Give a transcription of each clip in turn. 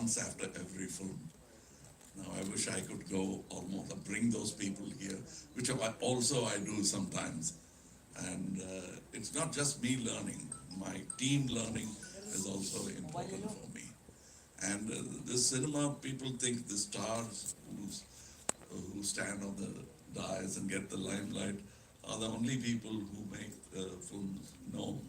dance after every film. Now I wish I could go almost bring those people here, which I do sometimes. And it's not just me learning; my team learning is also important for me. And this cinema, people think the stars who stand on the dais and get the limelight are the only people who make films. No,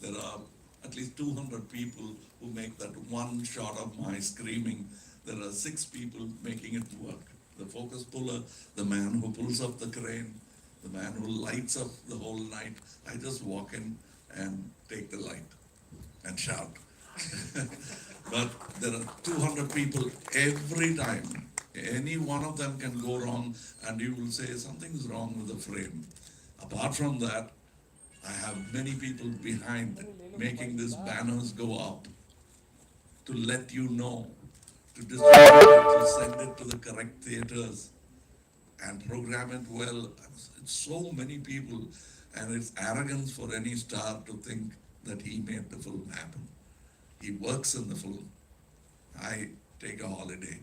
there are at least 200 people who make that one shot of my screaming. There are 6 people making it work. The focus puller, the man who pulls up the crane, the man who lights up the whole night. I just walk in and take the light and shout. But there are 200 people every time. Any one of them can go wrong, and you will say something's wrong with the frame. Apart from that, I have many people behind making these banners go up to let you know, to distribute it, to send it to the correct theaters and program it well. It's so many people, and it's arrogance for any star to think that he made the film happen. He works in the film. I take a holiday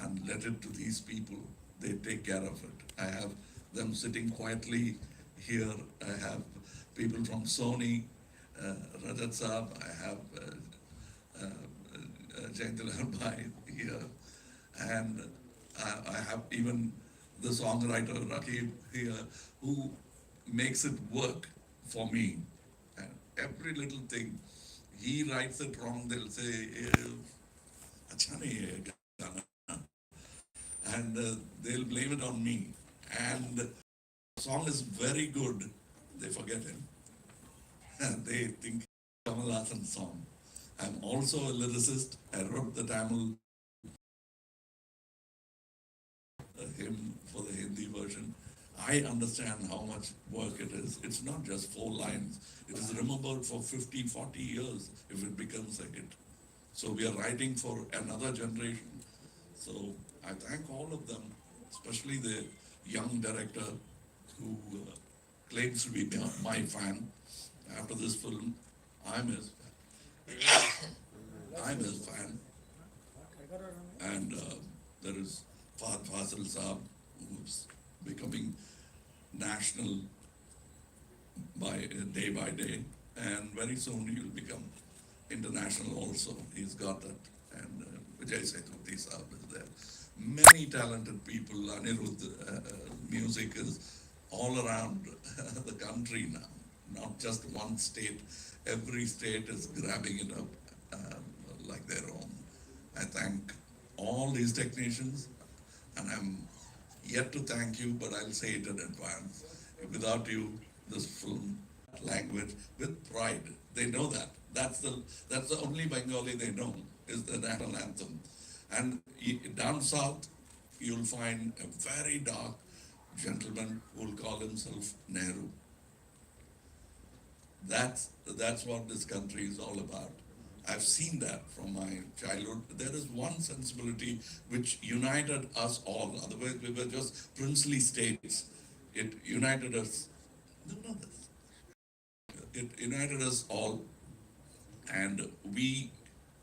and let it to these people. They take care of it. I have them sitting quietly here. I have people from Sony, Rajat Saab. I have Jayantilal Bhai here. And I have even the songwriter Rakib here who makes it work for me. And every little thing, he writes it wrong, they'll say, "Acha nahi hai gana." And they'll blame it on me. And the song is very good, they forget him. And they think Kamal Hassan's song. I'm also a lyricist. I wrote the Tamil hymn for the Hindi version. I understand how much work it is. It's not just 4 lines. It is remembered for 50, 40 years if it becomes a hit. So we are writing for another generation. So I thank all of them, especially the young director who claims to be my fan. After this film, I'm his fan. I'm his fan. And there is Fahad Fasil Saab, who's becoming national day by day, and very soon he'll become international also. He's got that. And Vijay Sethupathi Saab is there. Many talented people. Anirudh music is all around the country now, not just one state. Every state is grabbing it up like their own. I thank all these technicians, and I'm yet to thank you, but I'll say it in advance. Without you, this film language with pride. They know that. That's the only Bengali they know is the national anthem. And down south, you'll find a very dark gentleman who will call himself Nehru. That's what this country is all about. I've seen that from my childhood. There is one sensibility which united us all. Otherwise, we were just princely states. It united us. No, it united us all, and we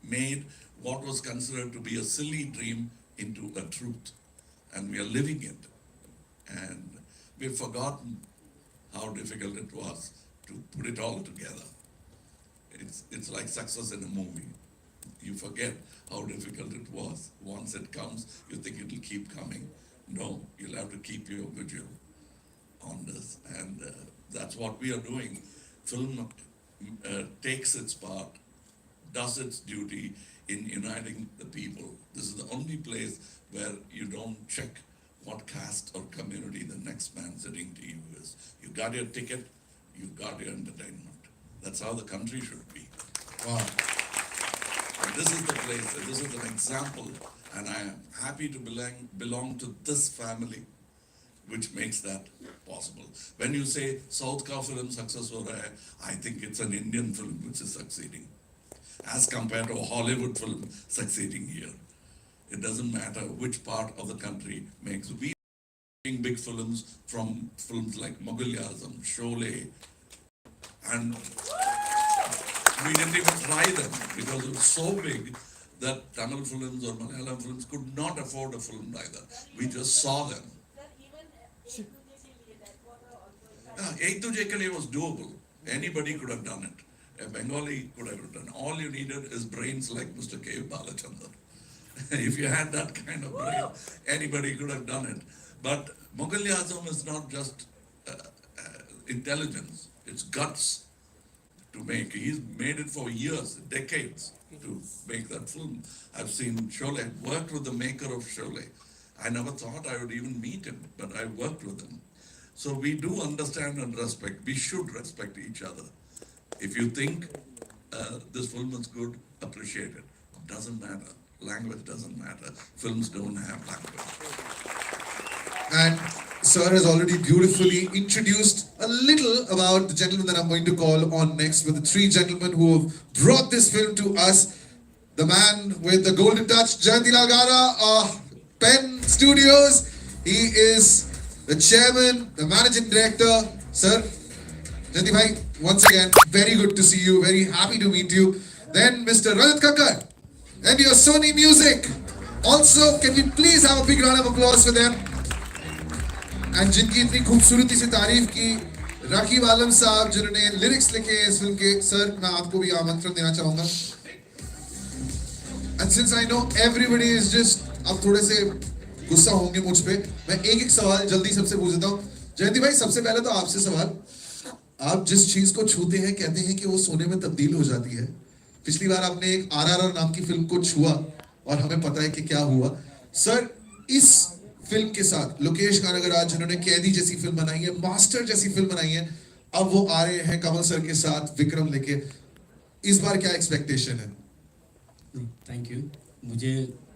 made what was considered to be a silly dream into a truth, and we are living it. And we've forgotten how difficult it was to put it all together. It's like success in a movie. You forget how difficult it was. Once it comes, you think it'll keep coming. No, you'll have to keep your vigil on this, and that's what we are doing. Film takes its part, does its duty in uniting the people. This is the only place where you don't check what caste or community the next man sitting to you is. You got your ticket, you got your entertainment. That's how the country should be. Wow. And this is the place, this is an example, and I am happy to belong to this family, which makes that possible. When you say South Ka film success ho raha hai, I think it's an Indian film which is succeeding, as compared to a Hollywood film succeeding here. It doesn't matter which part of the country makes. We making big films from films like Mughal Azam, Sholay, and we didn't even try them because it was so big that Tamil films or Malayalam films could not afford a film like that. We just saw them. Yeah, Ek Tujhe Ke Liye was doable. Anybody could have done it. A Bengali could have done it. All you needed is brains like Mr. K. Balachandran. If you had that kind of brain, anybody could have done it. But Mughal Azam is not just intelligence, it's guts to make. He's made it for years, decades to make that film. I've seen Sholay, worked with the maker of Sholay. I never thought I would even meet him, but I worked with him. So we do understand and respect. We should respect each other. If you think this film is good, appreciate it. Doesn't matter. Language doesn't matter. Films don't have language. And Sir has already beautifully introduced a little about the gentleman that I'm going to call on next, with the three gentlemen who have brought this film to us. The man with the golden touch, Jayanti Lal Gara of Pen Studios. He is the chairman, the managing director. Sir, Jayanti bhai, once again, very good to see you. Very happy to meet you. Then Mr. Rajat Kakkar and your Sony Music. Also, can we please have a big round of applause for them? And जिनकी इतनी खूबसूरती से तारीफ की, राकीब आलम साहब जिन्होंने lyrics लिखे इस फिल्म के. सर, मैं आपको भी आमंत्रण देना चाहूँगा. And since I know everybody is just, अब थोड़े से गुस्सा होंगे मुझ पे, मैं एक एक सवाल जल्दी सबसे पूछ देता हूँ. जयंती भाई, सबसे पहले तो आपसे सवाल. आप जिस चीज को छूते हैं कहते हैं कि वो सोने में तब्दील हो जाती है. पिछली बार आपने एक RRR नाम की फिल्म को छुआ और हमें पता है कि क्या हुआ. सर, इस फिल्म के साथ लोकेश कानगराज जिन्होंने कैदी जैसी फिल्म बनाई है, मास्टर जैसी फिल्म बनाई है, अब वो आ रहे हैं कमल सर के साथ विक्रम लेके. इस बार क्या एक्सपेक्टेशन है? Thank you. मुझे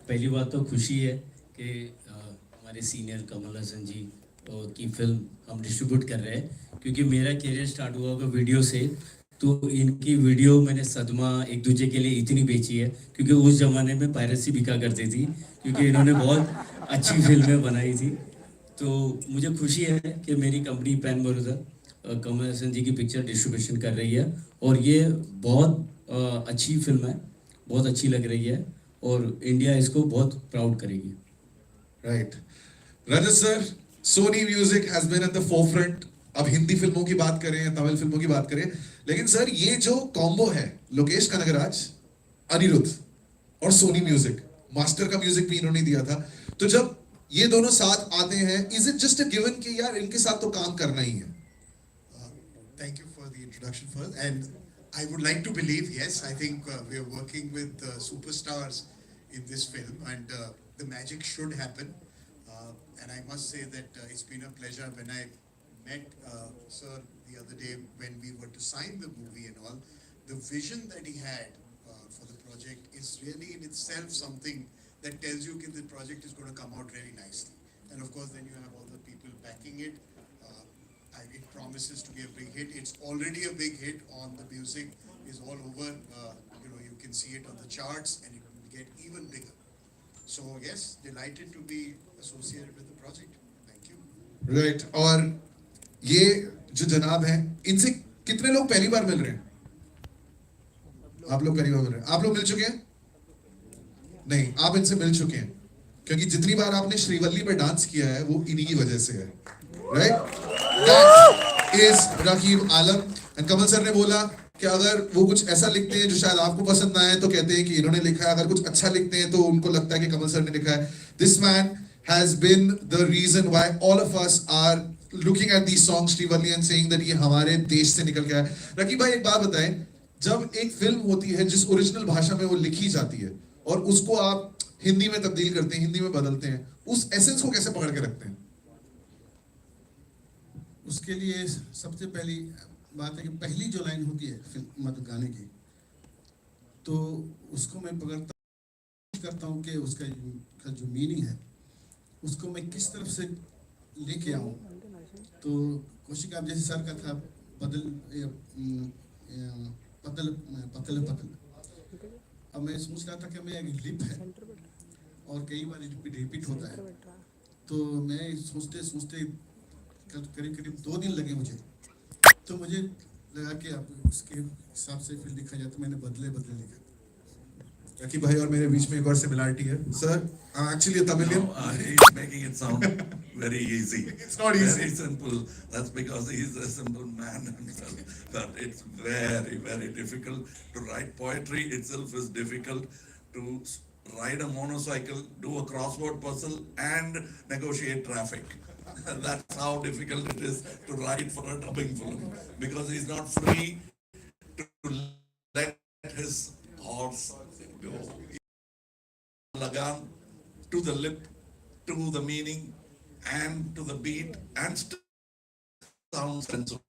पहली बात तो खुशी है कि हमारे सीनियर कमल हसन जी की फिल्म हम डिस्ट्रीब्यूट कर रहे हैं, क्योंकि मेरा करियर स्टार्ट हुआ होगा वीडियो से. तो इनकी वीडियो मैंने सदमा, एक दूजे के लिए इतनी बेची है, क्योंकि उस ज़माने में पायरेसी बिका करती थी, क्योंकि इन्होंने बहुत अच्छी फिल्में बनाई थी. तो मुझे खुशी है कि मेरी कंपनी पैन बड़ौदा कमल हसन जी की पिक्चर डिस्ट्रीब्यूशन कर रही है, और ये बहुत अच्छी फिल्म है, बहुत अच्छी लग रही है, और इंडिया इसको बहुत प्राउड करेगी. Right. Rajat sir, Sony music has been at the forefront. अब हिंदी फिल्मों की बात करें, तमिल फिल्मों की बात करें, लेकिन सर ये जो कॉम्बो है, लोकेश कनगराज, अनिरुद्ध और सोनी म्यूजिक, मास्टर का म्यूजिक भी इन्होंने दिया था. तो जब ये दोनों साथ आते हैं, is it just a given कि यार इनके साथ तो काम करना ही है? Thank you for the introduction first, and I would like to believe, yes, I think we are working with superstars in this film, and the magic should happen. And I must say that it's been a pleasure when I met Sir the other day when we were to sign the movie and all. The vision that he had for the project is really in itself something that tells you that the project is going to come out really nicely. And of course, then you have all the people backing it. It promises to be a big hit. It's already a big hit. On the music is all over. You can see it on the charts, and it will get even bigger. So yes, delighted to be associated with the project. Thank you. Right. और ये जो जनाब हैं, इनसे कितने लोग पहली बार मिल रहे हैं? आप लोग पहली बार मिल रहे हैं. आप लोग मिल चुके हैं? नहीं, आप इनसे मिल चुके हैं, क्योंकि जितनी बार आपने श्रीवल्ली पे डांस किया है वो इन्हीं की वजह से है. Right. That is Rakip Alam. And Kamal sir ने बोला कि अगर वो कुछ ऐसा लिखते हैं जो शायद आपको पसंद ना आए तो कहते हैं कि इन्होंने लिखा है. अगर कुछ अच्छा लिखते हैं तो उनको लगता है कि कमल सर ने लिखा है. This man has been the reason why all of us are looking at these songs Srivalli and saying that ये हमारे देश से निकल के आया. राकीब भाई, एक बात बताएं, जब एक फिल्म होती है जिस ओरिजिनल भाषा में वो लिखी जाती है और उसको आप हिंदी में तब्दील करते हैं, हिंदी में बदलते हैं, उस एसेंस को कैसे पकड़ के रखते हैं? उसके लिए सबसे पहली बात है कि पहली जो लाइन होती है फिल्म मतलब गाने की, तो उसको मैं करता हूँ कि उसका जो मीनिंग है उसको मैं किस तरफ से लेके आऊँ. तो कोशिश आप जैसे सर का था, पतल पतल. अब मैं सोच रहा था कि मैं एक लिप है और कई बार रिपीट होता है, तो मैं सोचते करीब 2 दिन लगे मुझे. तो मुझे लगा कि अब उसके हिसाब से फिर लिखा जाए, तो मैंने बदले लिखा. रकी भाई और मेरे बीच में एक और सिमिलरिटी है sir. I'm actually a Tamilian. No, he's making it sound very easy. It's not easy. Very simple. That's because he's a simple man himself. But it's very, very difficult to write poetry itself is difficult. To ride a motorcycle, do a crossword puzzle, and negotiate traffic. That's how difficult it is to write for a dubbing film because he's not free to let his horse go. Lagan to the lip, to the meaning, and to the beat, and still sounds sensible.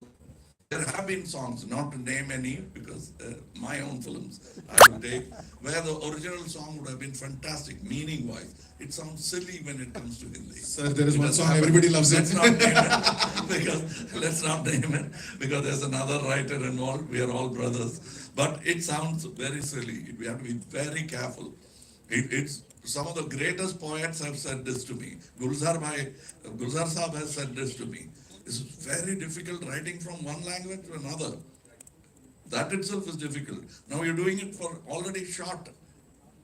There have been songs, not to name any, because my own films I will take, where the original song would have been fantastic, meaning-wise. It sounds silly when it comes to Hindi. Sir, there is It one doesn't song happen. everybody loves it. Let's not name it, because let's not name it, because there's another writer involved. We are all brothers, but it sounds very silly. We have to be very careful. It's some of the greatest poets have said this to me. Gulzar Saab has said this to me. It's very difficult writing from one language to another. That itself is difficult. Now you're doing it for already shot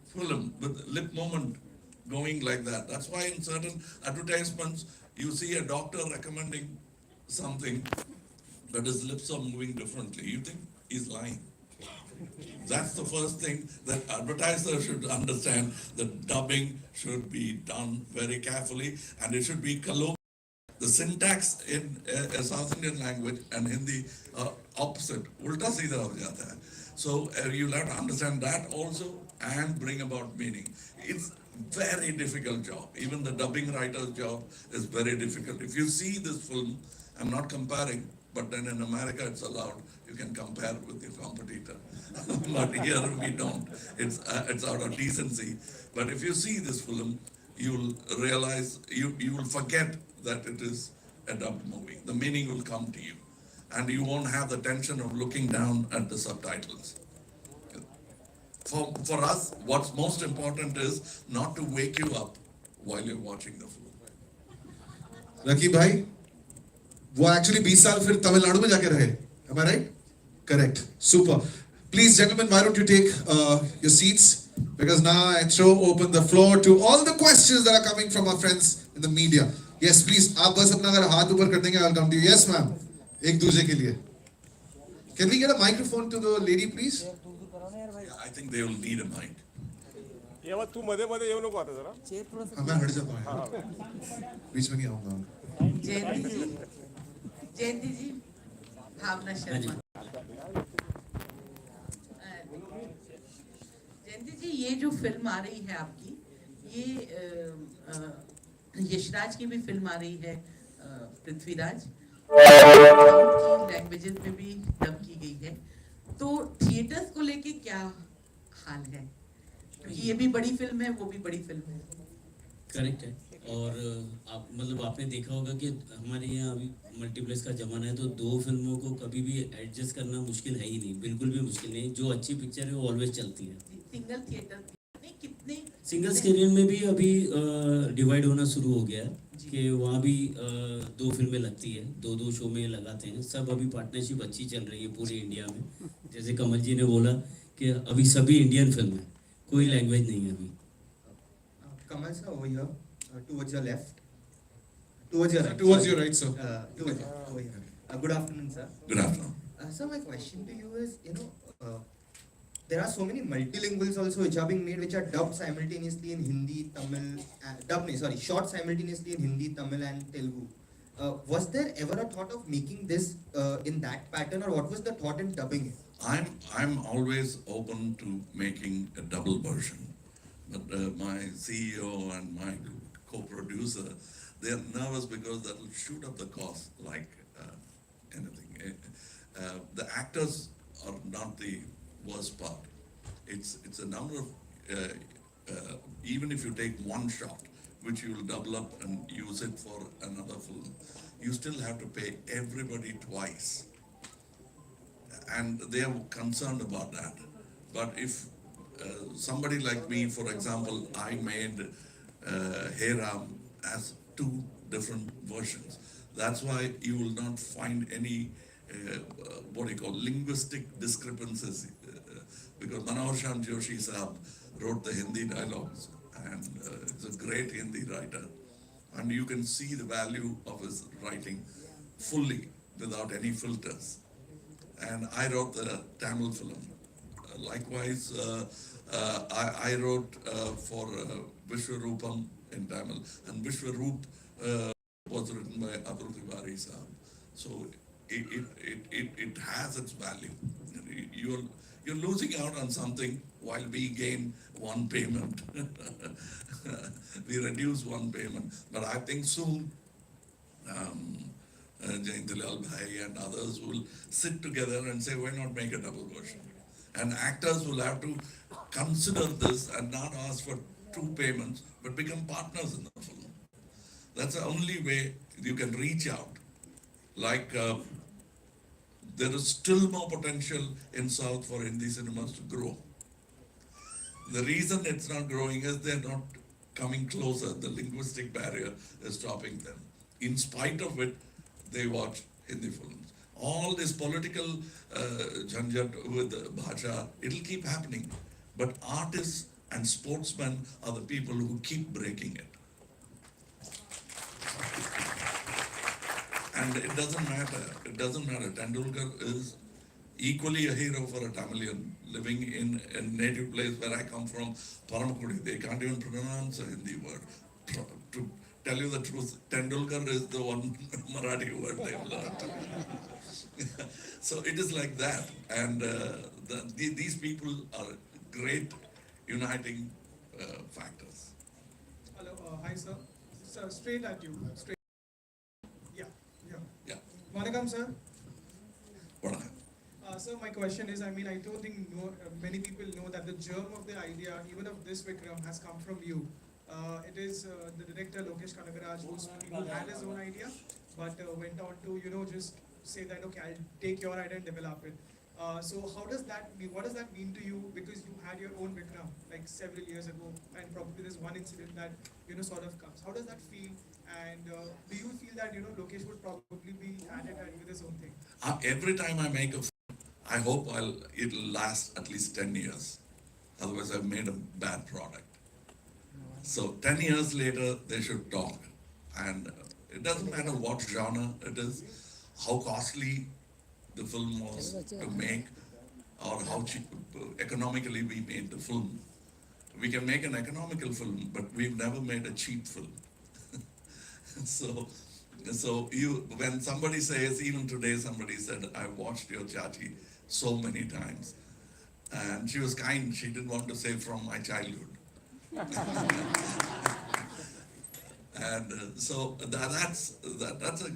film with lip movement going like that. That's why in certain advertisements you see a doctor recommending something, but his lips are moving differently. You think he's lying. That's the first thing that advertisers should understand, that dubbing should be done very carefully and it should be colloquial. The syntax in a South Indian language and Hindi opposite, ulta seedha ho jata hai. So you'll have to understand that also and bring about meaning. It's very difficult job. Even the dubbing writer's job is very difficult. If you see this film, I'm not comparing, but then in America it's allowed. You can compare with your competitor. But here we don't. It's out of decency. But if you see this film, you'll realize, you will forget that it is a dubbed movie. The meaning will come to you. And you won't have the tension of looking down at the subtitles. For us, what's most important is not to wake you up while you're watching the film. Rocky भाई वो actually 20 साल फिर तमिलनाडु में जाके रहे. Am I right? Correct. Super. Please, gentlemen, why don't you take your seats? Because now I throw open the floor to all the questions that are coming from our friends in the media. Yes, please. आप बस अपना अगर हाथ ऊपर कर देंगे, I'll come to you. Yes, ma'am. एक दूसरे के लिए. Can we get a microphone to the lady, please? Yeah, I think they will need a mic. येव्हा तू मध्ये मध्ये येऊ नको आता जरा हाँ, मैं हट जाता हूँ. बीच में नहीं आऊँगा. जयंती जी भावना शर्मा. जयंती जी, ये जो फिल्म आ रही है आपकी, ये यशराज की भी फिल्म आ रही है, पृथ्वीराज, की लैंग्वेजेस में भी डब की गई है. तो थिएटर्स को लेके क्या हाल है? क्योंकि ये भी बड़ी फिल्म है, वो भी बड़ी फिल्म है. करेक्ट है. और आप मतलब आपने देखा होगा कि हमारे यहाँ अभी मल्टीप्लेक्स का ज़माना है, तो दो फिल्मों को कभी भी एडजस्ट करना मुश्किल है ही नहीं, बिल्कुल भी मुश्किल नहीं. जो अच्छी पिक्चर है वो ऑलवेज चलती है. सिंगल थिएटर कितने सिंगल स्क्रीन में भी अभी डिवाइड होना शुरू हो गया है कि वहाँ भी दो फिल्में लगती है, दो दो शो में लगाते हैं. सब अभी पार्टनरशिप अच्छी चल रही है पूरे इंडिया में. जैसे कमल जी ने बोला कि अभी सभी इंडियन फिल्म है, कोई लैंग्वेज नहीं है अभी. Kamal sir, over here, towards your left, towards your right. Towards your right, sir. Towards your, over here. Good afternoon, sir. Good afternoon. So my question to you is, there are so many multilinguals also which are being made, which are dubbed simultaneously in Hindi, Tamil, shot simultaneously in Hindi, Tamil and Telugu. Was there ever a thought of making this in that pattern, or what was the thought in dubbing it? I'm always open to making a double version, but my CEO and my co-producer, they are nervous because that will shoot up the cost like anything. The actors are not the worst part. It's a number of even if you take one shot, which you will double up and use it for another film, you still have to pay everybody twice. And they are concerned about that. But if somebody like me, for example, I made Hey Ram as two different versions. That's why you will not find any linguistic discrepancies. Because Manohar Shyam Joshi Saab wrote the Hindi dialogues, and is a great Hindi writer. And you can see the value of his writing fully without any filters. And I wrote the Tamil film. Likewise, I wrote for Vishwarupam in Tamil, and Vishwaroop was written by Atul Tiwari Sahab. So it has its value. You're losing out on something while we gain one payment. We reduce one payment, but I think soon Jayantilal Bhai and others will sit together and say, why not make a double version? And actors will have to consider this and not ask for two payments, but become partners in the film. That's the only way you can reach out. Like there is still more potential in South for Hindi cinemas to grow. The reason it's not growing is they're not coming closer. The linguistic barrier is stopping them. In spite of it, they watch Hindi films. All this political jhanjat with bhasha, it'll keep happening. But artists and sportsmen are the people who keep breaking it. And it doesn't matter. Tendulkar is equally a hero for a Tamilian living in a native place where I come from, Paramakudi. They can't even pronounce a Hindi word. To tell you the truth, Tendulkar is the one Marathi word they've learned. So it is like that. And these people are great uniting factors. Hello, hi sir. Sir, straight at you. Straight. Yeah. Yeah. Vanakkam, sir. Vanakkam. Sir, my question is, I mean, I don't think many people know that the germ of the idea, even of this Vikram, has come from you. It is the director Lokesh Kanagaraj who had his own idea, but went on to, just say that, okay, I'll take your idea and develop it. So how does that mean? What does that mean to you? Because you had your own Vikram like several years ago, and probably there's one incident that sort of comes. How does that feel? And do you feel that Lokesh would probably be at it with his own thing? Every time I make a film, I hope it'll last at least 10 years. Otherwise, I've made a bad product. So 10 years later, they should talk. And it doesn't matter what genre it is, how costly the film was to make, or how cheap, economically we made the film. We can make an economical film, but we've never made a cheap film. So when somebody says, even today somebody said, I watched your Chachi so many times. And she was kind, she didn't want to say from my childhood. And so that's a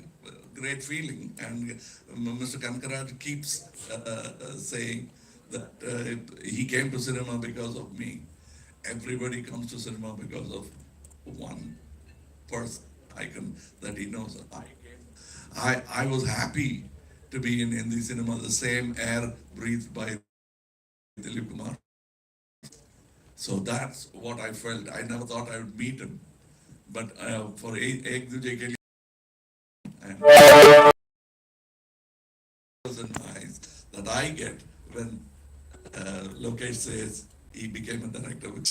great feeling. And Mr. Kankaraj keeps saying that he came to cinema because of me. Everybody comes to cinema because of one person, icon that he knows. I was happy to be in Hindi cinema, the same air breathed by Dilip Kumar. So that's what I felt. I never thought I would meet him. But for Ek Duje Ke Liye, and eyes that I get when Lokesh says he became a director with